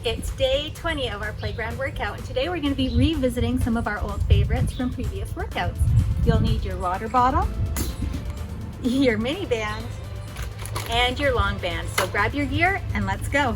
It's day 20 of our playground workout, and today we're going to be revisiting some of our old favorites from previous workouts. You'll need your water bottle, your mini band, and your long band. So grab your gear and let's go.